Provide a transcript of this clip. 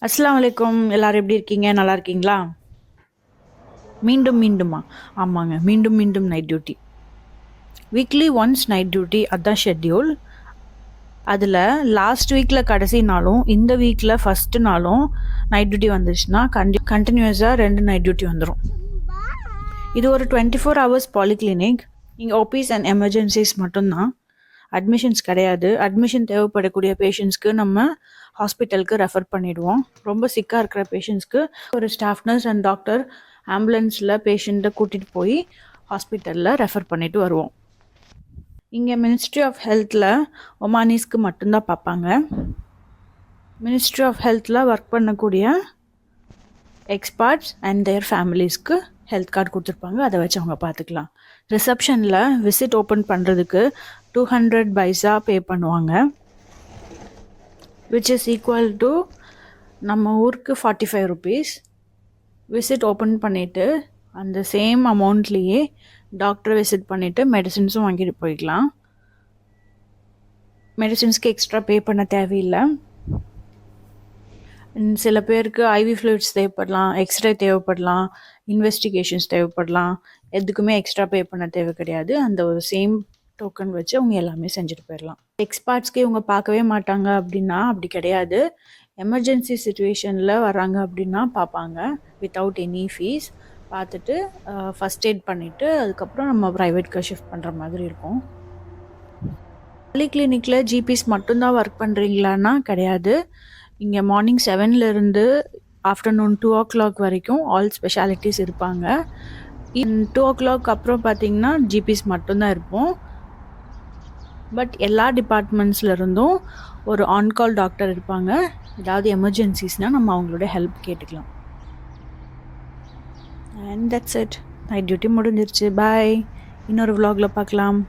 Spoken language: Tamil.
அஸ்ஸலாமு அலைக்கும். எல்லாரும் எப்படி இருக்கீங்க? நல்லா இருக்கீங்களா? மீண்டும் மீண்டுமா? ஆமாங்க. மீண்டும் மீண்டும் night duty. Weekly once night duty, அதான் ஷெட்யூல். அதில் லாஸ்ட் வீக்கில் கடைசி நாளும் இந்த வீக்கில் ஃபஸ்ட்டு நாளும் நைட் டியூட்டி வந்துச்சுன்னா கண்டினியூஸாக 2 நைட் டியூட்டி வந்துடும். இது ஒரு 24 ஹவர்ஸ் பாலிகிளினிக். இங்கே ஓபிஸ் அண்ட் எமர்ஜென்சிஸ் மட்டும்தான், அட்மிஷன்ஸ் கிடையாது. அட்மிஷன் தேவைப்படக்கூடிய பேஷண்ட்ஸ்க்கு நம்ம ஹாஸ்பிட்டலுக்கு ரெஃபர் பண்ணிவிடுவோம். ரொம்ப சிக்காக இருக்கிற பேஷண்ட்ஸ்க்கு ஒரு ஸ்டாஃப் நர்ஸ் அண்ட் டாக்டர் ஆம்புலன்ஸில் பேஷண்ட்டை கூட்டிகிட்டு போய் ஹாஸ்பிட்டலில் ரெஃபர் பண்ணிவிட்டு வருவோம். இங்கே மினிஸ்ட்ரி ஆஃப் ஹெல்த்தில் ஒமானிஸ்க்கு மட்டும்தான் பார்ப்பாங்க. மினிஸ்ட்ரி ஆஃப் ஹெல்த்தில் ஒர்க் பண்ணக்கூடிய எக்ஸ்பர்ட்ஸ் அண்ட் தேர் ஃபேமிலிஸ்க்கு ஹெல்த் கார்டு கொடுத்துருப்பாங்க. அதை வச்சு அவங்க பார்த்துக்கலாம். ரிசப்ஷனில் விசிட் ஓப்பன் பண்ணுறதுக்கு 200 பைசா பே பண்ணுவாங்க, விச் இஸ் ஈக்குவல் டு நம்ம ஊருக்கு 45 ருபீஸ். விசிட் ஓப்பன் பண்ணிவிட்டு அந்த சேம் அமௌண்ட்லேயே டாக்டரை விசிட் பண்ணிவிட்டு மெடிசின்ஸும் வாங்கிட்டு போய்க்கலாம். மெடிசின்ஸ்க்கு எக்ஸ்ட்ரா பே பண்ண தேவையில்லை. சில பேருக்கு ஐவி ஃப்ளூயிட்ஸ் தேவைப்படலாம், எக்ஸ்ரே தேவைப்படலாம், இன்வெஸ்டிகேஷன்ஸ் தேவைப்படலாம். எதுக்குமே எக்ஸ்ட்ரா பே பண்ண தேவை கிடையாது. அந்த ஒரு சேம் டோக்கன் வச்சு அவங்க எல்லாமே செஞ்சுட்டு போயிடலாம். எக்ஸ்பர்ட்ஸ்க்கு இவங்க பார்க்கவே மாட்டாங்க அப்படின்னா அப்படி கிடையாது. எமர்ஜென்சி சுச்சுவேஷனில் வராங்க அப்படின்னா பார்ப்பாங்க வித்தவுட் எனி ஃபீஸ். பார்த்துட்டு ஃபஸ்ட் எய்ட் பண்ணிவிட்டு அதுக்கப்புறம் நம்ம ப்ரைவேட்க்கு ஷிஃப்ட் பண்ணுற மாதிரி இருக்கும். பாலிகிளினிக்கில் ஜிபிஸ் மட்டும்தான் ஒர்க் பண்ணுறீங்களான்னா கிடையாது. இங்கே மார்னிங் 7லேருந்து ஆஃப்டர்நூன் 2 o'clock வரைக்கும் ஆல் ஸ்பெஷாலிட்டிஸ் இருப்பாங்க. 2 o'clock அப்புறம் பார்த்திங்கன்னா ஜிபிஸ் மட்டும்தான் இருப்போம். பட் எல்லா டிபார்ட்மெண்ட்ஸ்லேருந்தும் ஒரு ஆன்கால் டாக்டர் இருப்பாங்க. ஏதாவது எமர்ஜென்சிஸ்னால் நம்ம அவங்களோட ஹெல்ப் கேட்டுக்கலாம். And that's it. Night duty முடிஞ்சிருச்சு. பாய். இன்னொரு vlogல பார்க்கலாம்.